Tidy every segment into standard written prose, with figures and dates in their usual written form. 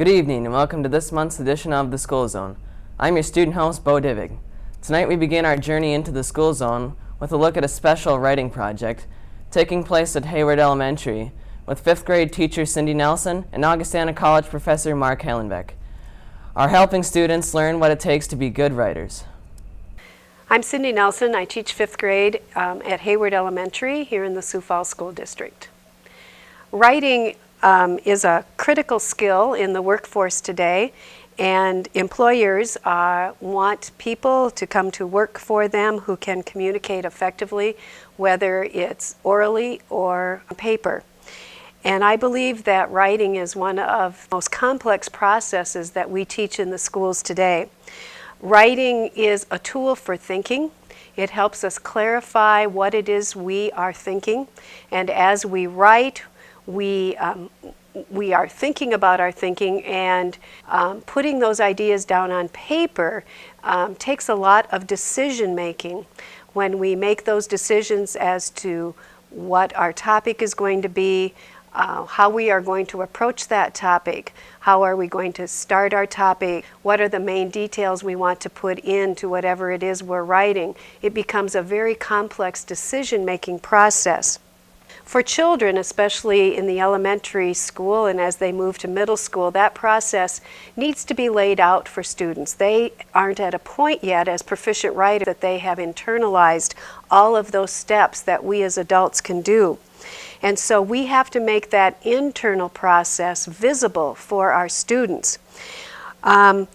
Good evening and welcome to this month's edition of The School Zone. I'm your student host, Beau Dyving. Tonight we begin our journey into the school zone with a look at a special writing project taking place at Hayward Elementary with 5th grade teacher Cindy Nelson and Augustana College professor Mark Hellenbeck. Our helping students learn what it takes to be good writers. I'm Cindy Nelson. I teach 5th grade at Hayward Elementary here in the Sioux Falls School District. Writing is a critical skill in the workforce today, and employers want people to come to work for them who can communicate effectively, whether it's orally or on paper. And I believe that writing is one of the most complex processes that we teach in the schools today. Writing is a tool for thinking. It helps us clarify what it is we are thinking, and as we write, we are thinking about our thinking, and putting those ideas down on paper takes a lot of decision making. When we make those decisions as to what our topic is going to be, how we are going to approach that topic, how are we going to start our topic, what are the main details we want to put into whatever it is we're writing, it becomes a very complex decision-making process. For children, especially in the elementary school and as they move to middle school, that process needs to be laid out for students. They aren't at a point yet as proficient writers that they have internalized all of those steps that we as adults can do. And so we have to make that internal process visible for our students.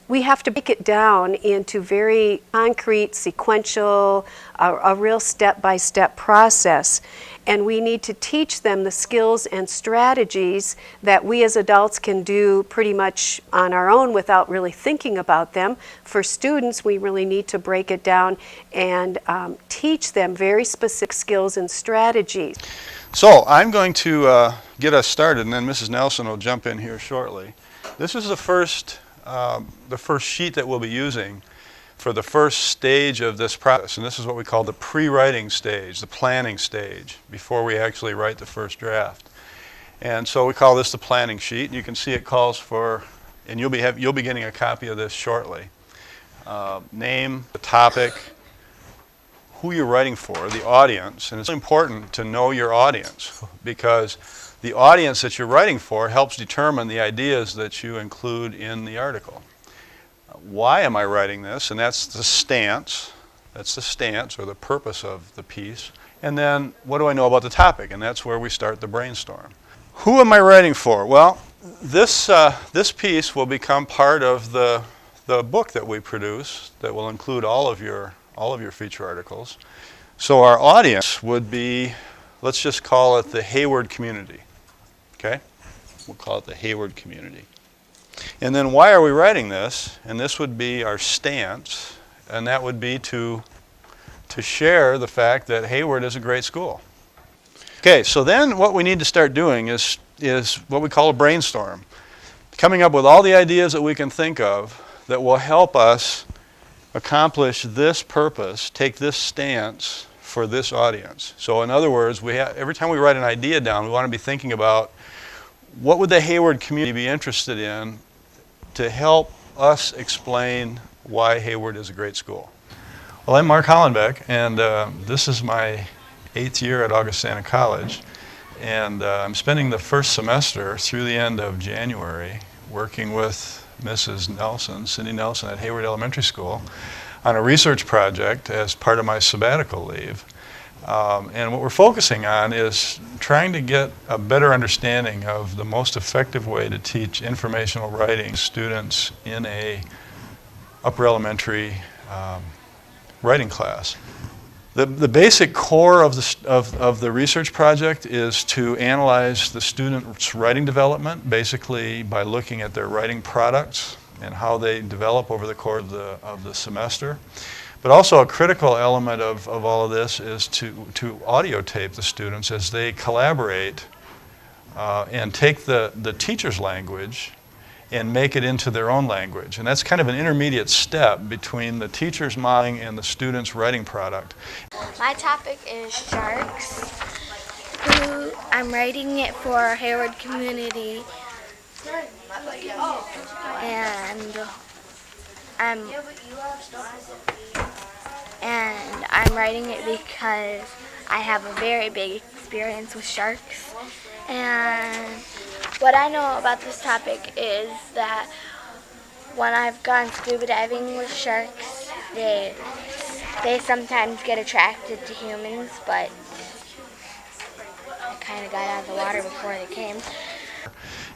We have to break it down into very concrete, sequential, a real step-by-step process. And we need to teach them the skills and strategies that we as adults can do pretty much on our own without really thinking about them. For students, we really need to break it down and teach them very specific skills and strategies. So I'm going to get us started, and then Mrs. Nelson will jump in here shortly. This is the first sheet that we'll be using for the first stage of this process, and this is what we call the pre-writing stage, the planning stage, before we actually write the first draft. And so we call this the planning sheet. You can see it calls for, and you'll be getting a copy of this shortly. Name, the topic, who you're writing for, the audience, and it's important to know your audience because the audience that you're writing for helps determine the ideas that you include in the article. Why am I writing this? And that's the stance. That's the stance or the purpose of the piece. And then what do I know about the topic? And that's where we start the brainstorm. Who am I writing for? Well, this piece will become part of the book that we produce that will include all of your feature articles. So our audience would be, let's just call it the Hayward community. Okay? We'll call it the Hayward community. And then why are we writing this? And this would be our stance, and that would be to share the fact that Hayward is a great school. Okay, so then what we need to start doing is what we call a brainstorm. Coming up with all the ideas that we can think of that will help us accomplish this purpose, take this stance for this audience. So in other words, every time we write an idea down, we want to be thinking about what would the Hayward community be interested in to help us explain why Hayward is a great school. Well, I'm Mark Hellenbeck, and this is my 8th year at Augustana College, and I'm spending the first semester through the end of January working with Mrs. Nelson, Cindy Nelson at Hayward Elementary School on a research project as part of my sabbatical leave. And what we're focusing on is trying to get a better understanding of the most effective way to teach informational writing to students in a upper elementary writing class. The basic core of the research project is to analyze the students' writing development, basically by looking at their writing products and how they develop over the course of the semester. But also a critical element of all of this is to audio tape the students as they collaborate and take the teacher's language and make it into their own language. And that's kind of an intermediate step between the teacher's modeling and the student's writing product. My topic is sharks, who I'm writing it for our Hayward community and I'm I'm writing it because I have a very big experience with sharks. And what I know about this topic is that when I've gone scuba diving with sharks, they sometimes get attracted to humans, but I kind of got out of the water before they came.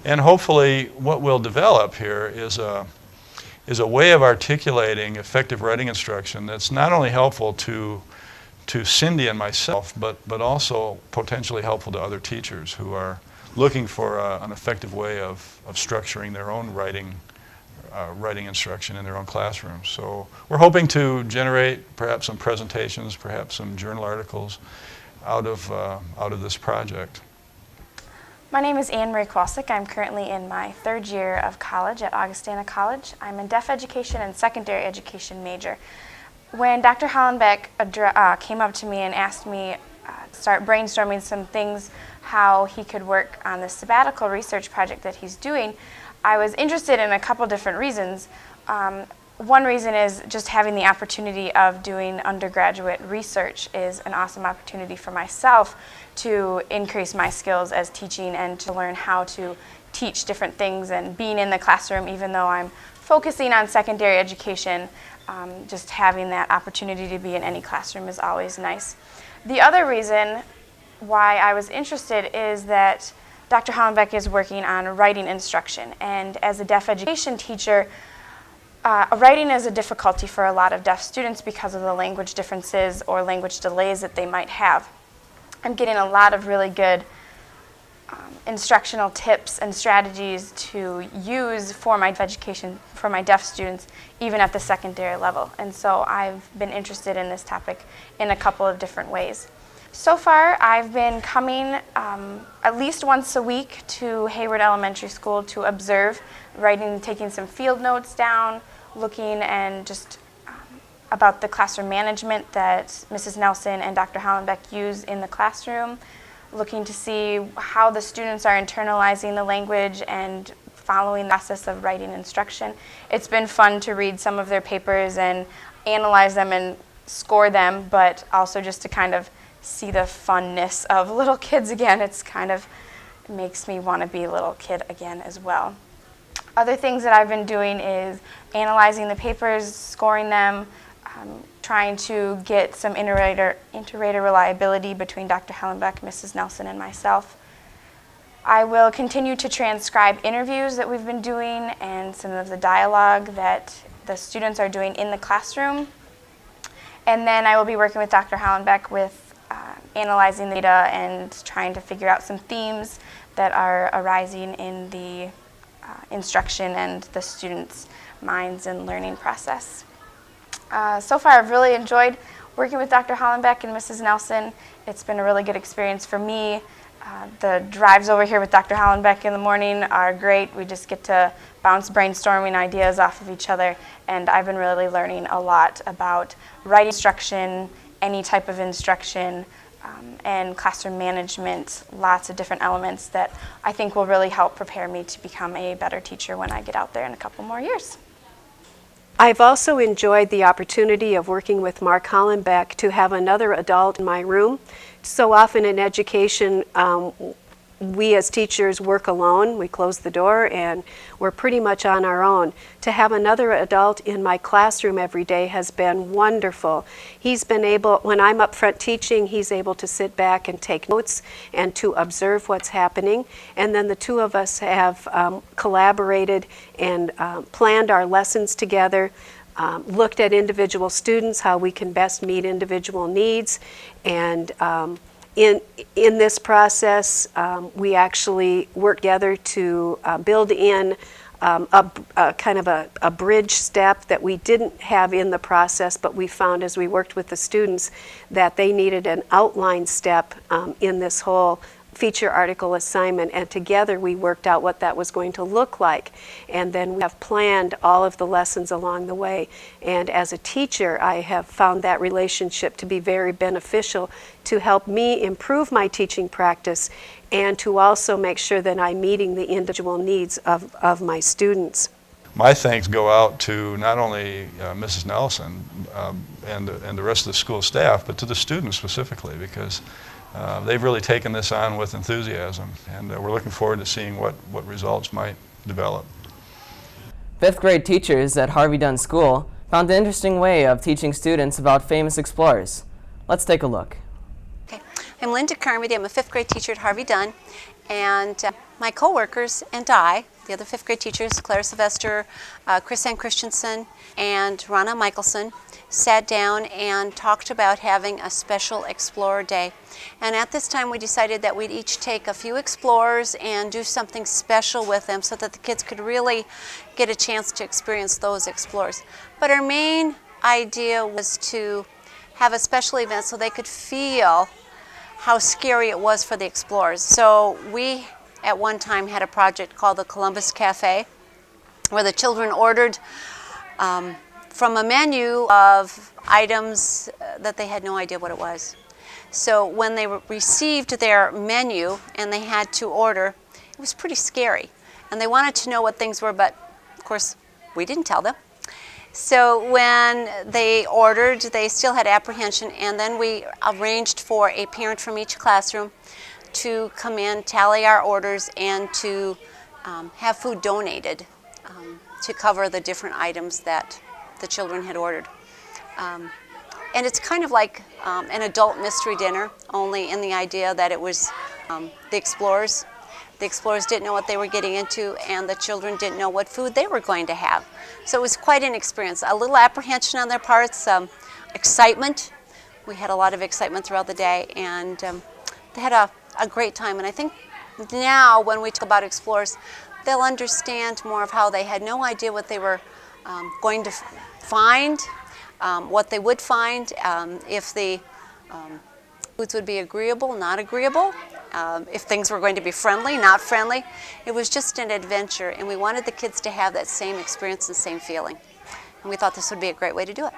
And hopefully what we'll develop here is a way of articulating effective writing instruction that's not only helpful to Cindy and myself, but also potentially helpful to other teachers who are looking for an effective way of structuring their own writing instruction in their own classrooms. So we're hoping to generate perhaps some presentations, perhaps some journal articles out of this project. My name is Anne Marie Kwasik. I'm currently in my third year of college at Augustana College. I'm a deaf education and secondary education major. When Dr. Hollenbeck came up to me and asked me to start brainstorming some things, how he could work on the sabbatical research project that he's doing, I was interested in a couple different reasons. One reason is just having the opportunity of doing undergraduate research is an awesome opportunity for myself to increase my skills as teaching and to learn how to teach different things and being in the classroom, even though I'm focusing on secondary education, just having that opportunity to be in any classroom is always nice. The other reason why I was interested is that Dr. Hollenbeck is working on writing instruction, and as a deaf education teacher, writing is a difficulty for a lot of deaf students because of the language differences or language delays that they might have. I'm getting a lot of really good instructional tips and strategies to use for my education for my deaf students, even at the secondary level. And so I've been interested in this topic in a couple of different ways. So far, I've been coming at least once a week to Hayward Elementary School to observe, writing, taking some field notes down, looking and just about the classroom management that Mrs. Nelson and Dr. Hollenbeck use in the classroom, looking to see how the students are internalizing the language and following the process of writing instruction. It's been fun to read some of their papers and analyze them and score them, but also just to kind of see the funness of little kids again. It makes me want to be a little kid again as well. Other things that I've been doing is analyzing the papers, scoring them, trying to get some inter-rater reliability between Dr. Hollenbeck, Mrs. Nelson, and myself. I will continue to transcribe interviews that we've been doing and some of the dialogue that the students are doing in the classroom. And then I will be working with Dr. Hollenbeck with analyzing the data and trying to figure out some themes that are arising in the instruction and the students' minds and learning process. So far, I've really enjoyed working with Dr. Hollenbeck and Mrs. Nelson. It's been a really good experience for me. The drives over here with Dr. Hollenbeck in the morning are great. We just get to bounce brainstorming ideas off of each other, and I've been really learning a lot about writing instruction, any type of instruction, and classroom management, lots of different elements that I think will really help prepare me to become a better teacher when I get out there in a couple more years. I've also enjoyed the opportunity of working with Mark Hollenbeck to have another adult in my room. So often in education, we as teachers work alone. We close the door and we're pretty much on our own. To have another adult in my classroom every day has been wonderful. He's been able, when I'm up front teaching, he's able to sit back and take notes and to observe what's happening. And then the two of us have collaborated and planned our lessons together, looked at individual students, how we can best meet individual needs, and in this process, we actually work together to build in a kind of a bridge step that we didn't have in the process, but we found as we worked with the students that they needed an outline step in this whole feature article assignment, and together we worked out what that was going to look like. And then we have planned all of the lessons along the way. And as a teacher, I have found that relationship to be very beneficial to help me improve my teaching practice and to also make sure that I'm meeting the individual needs of my students. My thanks go out to not only Mrs. Nelson and the rest of the school staff, but to the students specifically, because they've really taken this on with enthusiasm, and we're looking forward to seeing what results might develop. Fifth grade teachers at Harvey Dunn School found an interesting way of teaching students about famous explorers. Let's take a look. Okay. I'm Linda Carmody. I'm a fifth grade teacher at Harvey Dunn, and my co-workers and I, the other fifth grade teachers, Claire Sylvester, Chris Ann Christensen, and Rana Michelson, sat down and talked about having a special Explorer Day. And at this time we decided that we'd each take a few explorers and do something special with them so that the kids could really get a chance to experience those explorers. But our main idea was to have a special event so they could feel how scary it was for the explorers. So we at one time had a project called the Columbus Cafe, where the children ordered from a menu of items that they had no idea what it was. So when they received their menu and they had to order, it was pretty scary. And they wanted to know what things were, but of course we didn't tell them. So when they ordered, they still had apprehension, and then we arranged for a parent from each classroom to come in, tally our orders, and to have food donated to cover the different items that the children had ordered. And it's kind of like an adult mystery dinner, only in the idea that it was the explorers. The explorers didn't know what they were getting into, and the children didn't know what food they were going to have. So it was quite an experience. A little apprehension on their parts, excitement. We had a lot of excitement throughout the day, and they had a great time. And I think now when we talk about explorers, they'll understand more of how they had no idea what they were going to find, what they would find, if the foods would be agreeable, not agreeable, if things were going to be friendly, not friendly. It was just an adventure, and we wanted the kids to have that same experience and same feeling. And we thought this would be a great way to do it.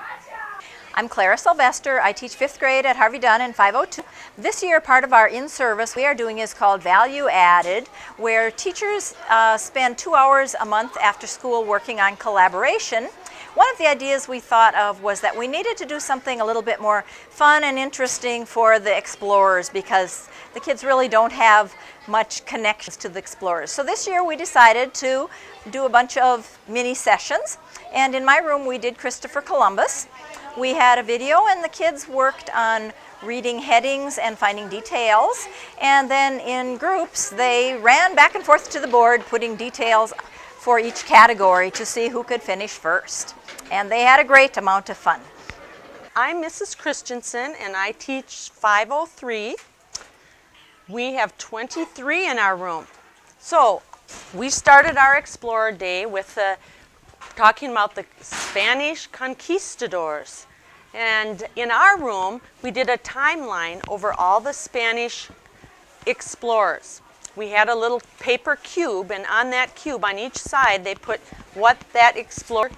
I'm Clara Sylvester. I teach 5th grade at Harvey Dunn in 502. This year, part of our in-service we are doing is called Value Added, where teachers spend 2 hours a month after school working on collaboration. One of the ideas we thought of was that we needed to do something a little bit more fun and interesting for the explorers, because the kids really don't have much connections to the explorers. So this year we decided to do a bunch of mini sessions, and in my room we did Christopher Columbus. We had a video, and the kids worked on reading headings and finding details, and then in groups they ran back and forth to the board putting details for each category to see who could finish first. And they had a great amount of fun. I'm Mrs. Christensen, and I teach 503. We have 23 in our room. So we started our Explorer Day with talking about the Spanish conquistadors. And in our room, we did a timeline over all the Spanish explorers. We had a little paper cube, and on that cube, on each side, they put what that explorer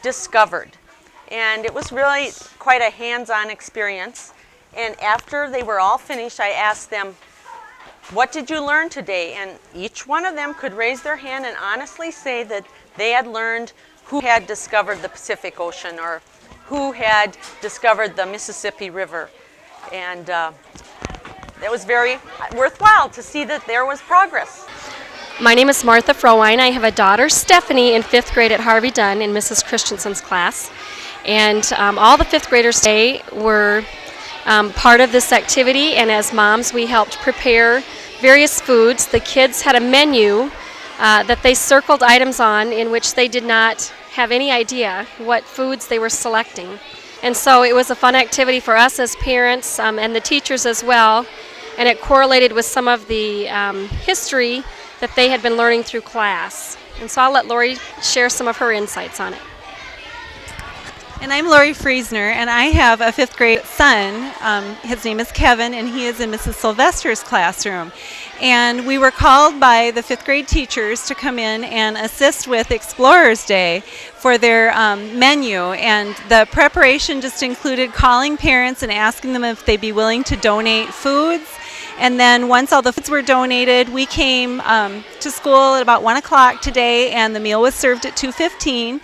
discovered. And it was really quite a hands-on experience. And after they were all finished, I asked them, what did you learn today? And each one of them could raise their hand and honestly say that they had learned who had discovered the Pacific Ocean or who had discovered the Mississippi River. And it was very worthwhile to see that there was progress. My name is Martha Frowine. I have a daughter, Stephanie, in 5th grade at Harvey Dunn in Mrs. Christensen's class. And all the 5th graders today were part of this activity, and as moms we helped prepare various foods. The kids had a menu that they circled items on in which they did not have any idea what foods they were selecting. And so it was a fun activity for us as parents and the teachers as well, and it correlated with some of the history that they had been learning through class. And so I'll let Lori share some of her insights on it. And I'm Lori Friesner, and I have a 5th grade son. His name is Kevin, and he is in Mrs. Sylvester's classroom. And we were called by the 5th grade teachers to come in and assist with Explorers Day for their menu. And the preparation just included calling parents and asking them if they'd be willing to donate foods. And then once all the foods were donated, we came to school at about 1 o'clock today, and the meal was served at 2:15.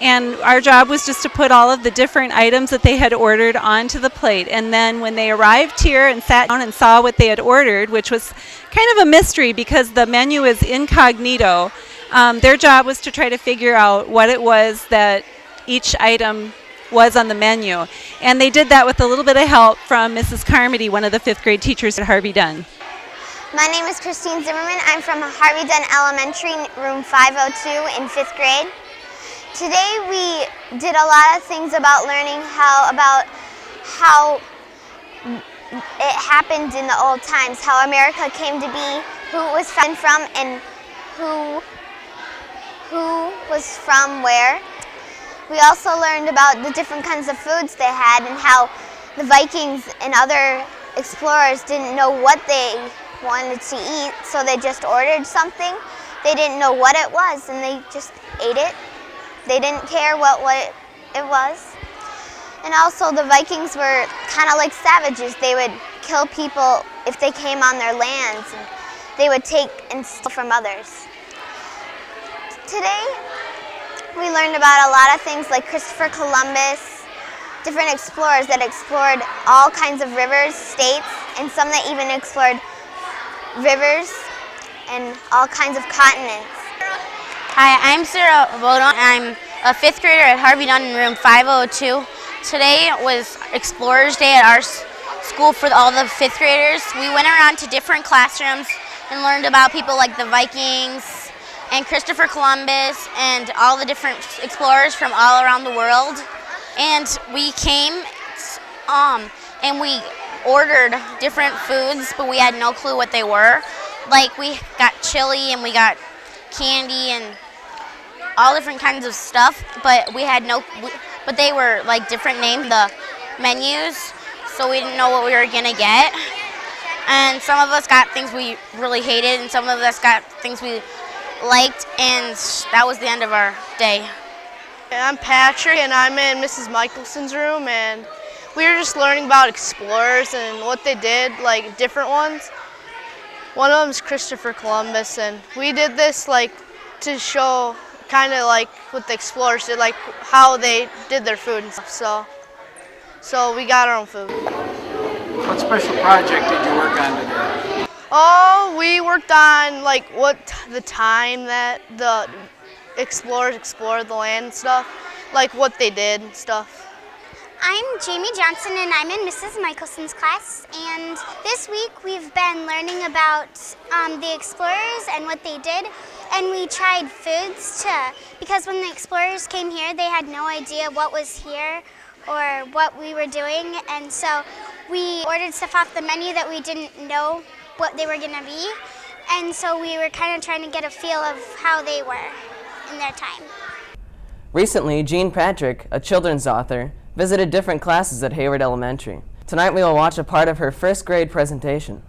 And our job was just to put all of the different items that they had ordered onto the plate. And then when they arrived here and sat down and saw what they had ordered, which was kind of a mystery because the menu is incognito, their job was to try to figure out what it was that each item was on the menu. And they did that with a little bit of help from Mrs. Carmody, one of the 5th grade teachers at Harvey Dunn. My name is Christine Zimmerman. I'm from Harvey Dunn Elementary, room 502 in 5th grade. Today we did a lot of things about learning about how it happened in the old times, how America came to be, who it was found from, and who was from where. We also learned about the different kinds of foods they had and how the Vikings and other explorers didn't know what they wanted to eat, so they just ordered something. They didn't know what it was, and they just ate it. They didn't care what it was. And also the Vikings were kind of like savages. They would kill people if they came on their lands, and they would take and steal from others. Today, we learned about a lot of things like Christopher Columbus, different explorers that explored all kinds of rivers, states, and some that even explored rivers and all kinds of continents. Hi, I'm Sarah Bodon. I'm a 5th grader at Harvey Dunn in room 502. Today was Explorers Day at our school for all the 5th graders. We went around to different classrooms and learned about people like the Vikings and Christopher Columbus and all the different explorers from all around the world. And we came and we ordered different foods, but we had no clue what they were. Like we got chili and we got candy and all different kinds of stuff, but we had but they were like different names, the menus, so we didn't know what we were gonna get. And some of us got things we really hated, and some of us got things we liked, and that was the end of our day. I'm Patrick, and I'm in Mrs. Michelson's room, and we were just learning about explorers and what they did, like different ones. One of them is Christopher Columbus, and we did this like to show kind of like what the explorers did, like how they did their food and stuff. So we got our own food. What special project did you work on today? Oh, we worked on like the time that the explorers explored the land and stuff, like what they did and stuff. I'm Jamie Johnson, and I'm in Mrs. Michelson's class, and this week we've been learning about the explorers and what they did, and we tried foods because when the explorers came here they had no idea what was here or what we were doing, and so we ordered stuff off the menu that we didn't know what they were going to be, and so we were kind of trying to get a feel of how they were in their time. Recently, Jean Patrick, a children's author, visited different classes at Hayward Elementary. Tonight we will watch a part of her 1st grade presentation.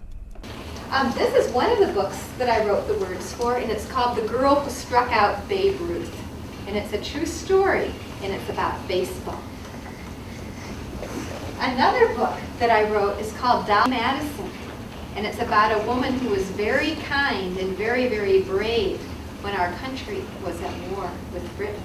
This is one of the books that I wrote the words for, and it's called The Girl Who Struck Out Babe Ruth. And it's a true story, and it's about baseball. Another book that I wrote is called Dolly Madison, and it's about a woman who was very kind and very, very brave when our country was at war with Britain.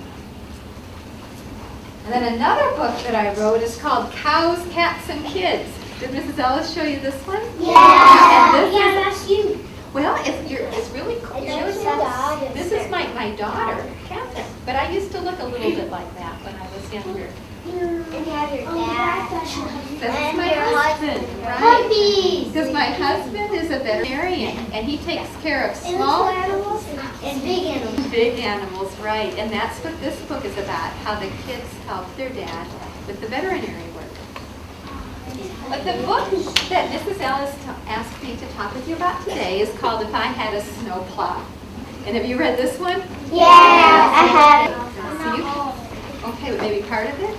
And then another book that I wrote is called Cows, Cats, and Kids. Did Mrs. Ellis show you this one? Yeah, that's you. Well, it's really cool. This is my daughter, Catherine. But I used to look a little bit like that when I was younger. And have your dad. That's my husband, right? Because my husband is a veterinarian, and he takes care of small animals and big animals. Big animals, right. And that's what this book is about, how the kids help their dad with the veterinary work. But the book that Mrs. Ellis asked me to talk with you about today is called If I Had a Snowplow. And have you read this one? Yeah, I have it. So okay, maybe part of it?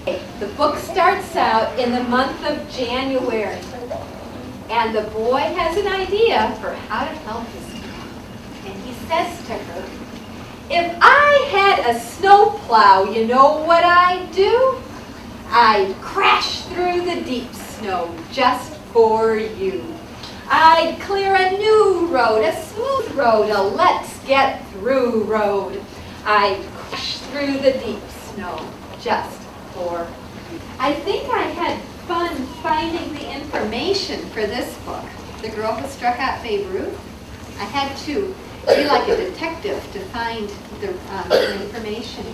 The book starts out in the month of January, and the boy has an idea for how to help his mom. And he says to her, "If I had a snowplow, you know what I'd do? I'd crash through the deep snow just for you. I'd clear a new road, a smooth road, a let's get through road. I'd crash through the deep snow just for you." I think I had fun finding the information for this book, The Girl Who Struck Out Babe Ruth. I had to be like a detective to find the information.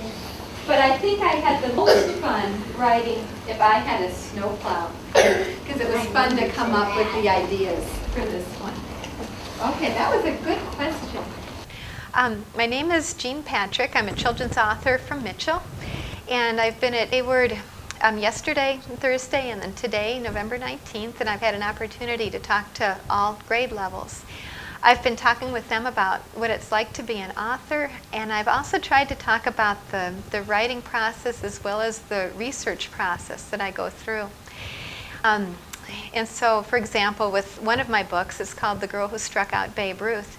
But I think I had the most fun writing If I Had a Snowplow, because it was fun to come up with the ideas for this one. Okay, that was a good question. My name is Jean Patrick. I'm a children's author from Mitchell, and I've been at Hayward yesterday, Thursday, and then today, November 19th, and I've had an opportunity to talk to all grade levels. I've been talking with them about what it's like to be an author, and I've also tried to talk about the writing process as well as the research process that I go through. And so, for example, with one of my books, it's called The Girl Who Struck Out Babe Ruth.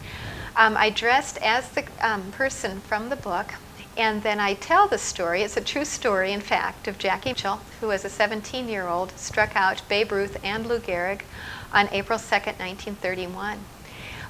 I dressed as the person from the book, and then I tell the story. It's a true story, in fact, of Jackie Chil, who as a 17-year-old struck out Babe Ruth and Lou Gehrig on April 2nd, 1931.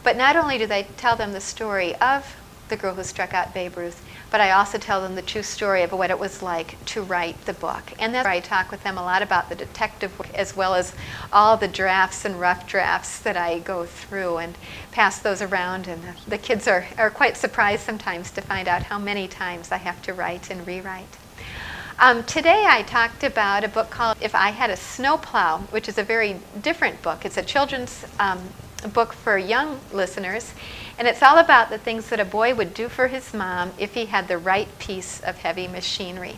But not only do they tell them the story of the girl who struck out Babe Ruth, but I also tell them the true story of what it was like to write the book. And that's where I talk with them a lot about the detective work, as well as all the drafts and rough drafts that I go through and pass those around. And the kids are quite surprised sometimes to find out how many times I have to write and rewrite. Today I talked about a book called If I Had a Snowplow, which is a very different book. It's a children's book for young listeners, and it's all about the things that a boy would do for his mom if he had the right piece of heavy machinery.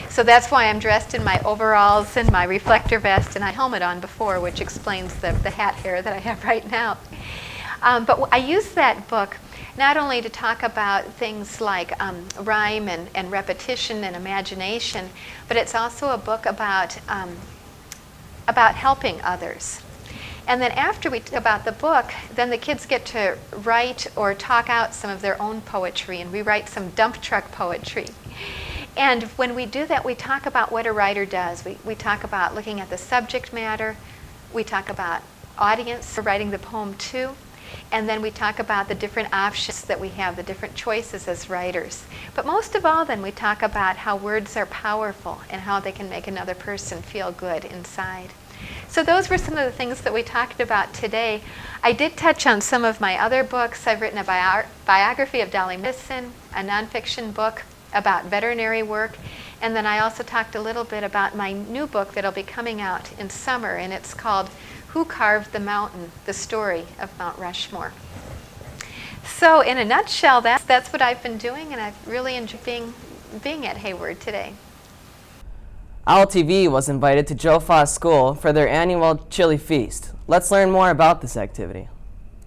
So that's why I'm dressed in my overalls and my reflector vest and a helmet on before, which explains the hat hair that I have right now. But I use that book not only to talk about things like rhyme and repetition and imagination, but it's also a book about helping others. And then after we talk about the book, then the kids get to write or talk out some of their own poetry, and we write some dump truck poetry. And when we do that, we talk about what a writer does. We talk about looking at the subject matter. We talk about audience for writing the poem to. And then we talk about the different options that we have, the different choices as writers. But most of all, then, we talk about how words are powerful and how they can make another person feel good inside. So those were some of the things that we talked about today. I did touch on some of my other books. I've written a biography of Dolly Madison, a nonfiction book about veterinary work, and then I also talked a little bit about my new book that'll be coming out in summer, and it's called Who Carved the Mountain? The Story of Mount Rushmore. So in a nutshell, that's what I've been doing, and I've really enjoyed being at Hayward today. Owl TV was invited to Joe Foss School for their annual chili feast. Let's learn more about this activity.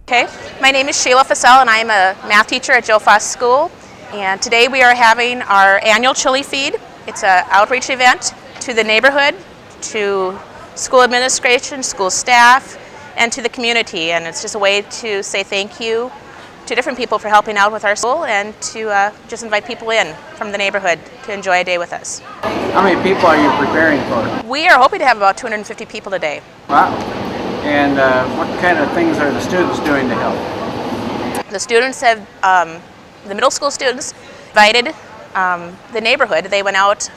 Okay, my name is Sheila Fassell, and I'm a math teacher at Joe Foss School. And today we are having our annual chili feed. It's an outreach event to the neighborhood, to school administration, school staff, and to the community. And it's just a way to say thank you to different people for helping out with our school, and to just invite people in from the neighborhood to enjoy a day with us. How many people are you preparing for? We are hoping to have about 250 people today. Wow. And what kind of things are the students doing to help? The students have, the middle school students invited the neighborhood. They went out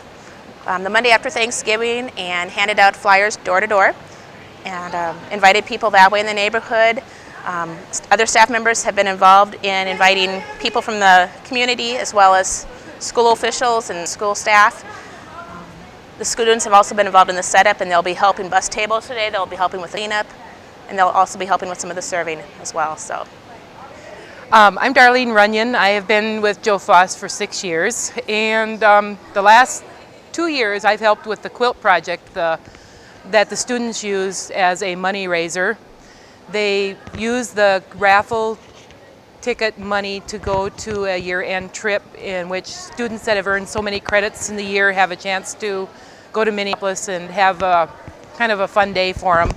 the Monday after Thanksgiving and handed out flyers door to door and invited people that way in the neighborhood. Other staff members have been involved in inviting people from the community as well as school officials and school staff. The students have also been involved in the setup, and they'll be helping bus tables today. They'll be helping with cleanup, and they'll also be helping with some of the serving as well. So, I'm Darlene Runyon. I have been with Joe Foss for 6 years, and the last 2 years I've helped with the quilt project that the students use as a money raiser. They use the raffle ticket money to go to a year-end trip in which students that have earned so many credits in the year have a chance to go to Minneapolis and have a kind of a fun day for them.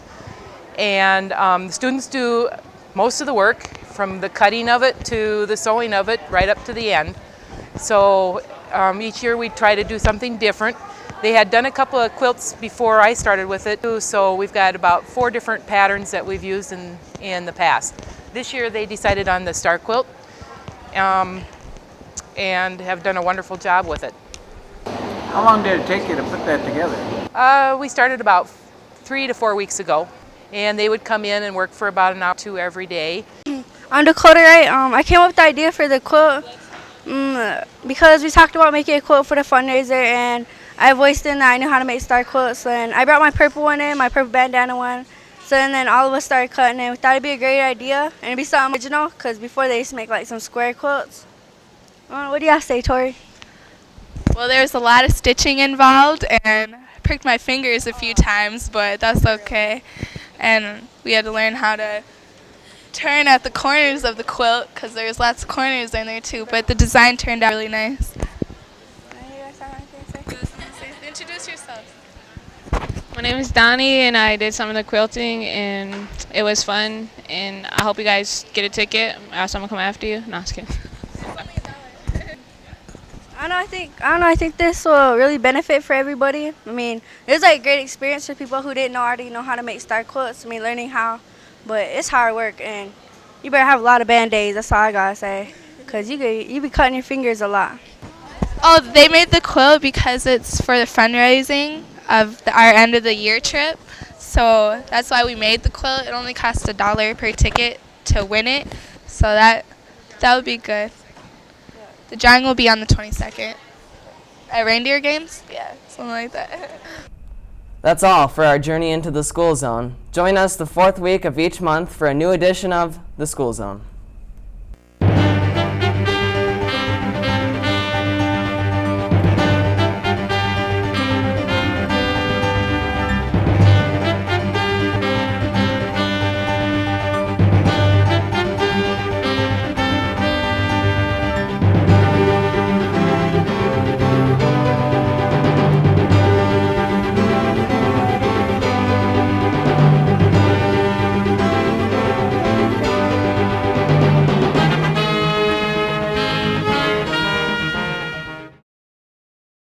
And the students do most of the work, from the cutting of it to the sewing of it, right up to the end. So each year we try to do something different. They had done a couple of quilts before I started with it, so we've got about 4 different patterns that we've used in the past. This year they decided on the star quilt and have done a wonderful job with it. How long did it take you to put that together? We started about 3 to 4 weeks ago, and they would come in and work for about an hour or 2 every day. I'm Dakota Wright. I came up with the idea for the quilt because we talked about making a quilt for the fundraiser, and I voiced in that I knew how to make star quilts, and I brought my purple one in, my purple bandana one. So and then all of us started cutting it. We thought it'd be a great idea and it'd be something original, because before they used to make like some square quilts. What do y'all say, Tori? Well, there was a lot of stitching involved, and I pricked my fingers a few times, but that's okay. And we had to learn how to turn at the corners of the quilt, because there's lots of corners in there too, but the design turned out really nice. Introduce yourself. My name is Donnie, and I did some of the quilting, and it was fun, and I hope you guys get a ticket. Else I'm gonna come after you. No, I'm just kidding. I think this will really benefit for everybody. I mean, it was like a great experience for people who didn't already know how to make star quilts. I mean, learning how, but it's hard work, and you better have a lot of band-aids. That's all I gotta say, because you be cutting your fingers a lot. Oh, they made the quilt because it's for the fundraising of our end of the year trip. So that's why we made the quilt. It only costs $1 per ticket to win it. So that would be good. The drawing will be on the 22nd. At Reindeer Games? Yeah, something like that. That's all for our journey into the school zone. Join us the 4th week of each month for a new edition of the School Zone.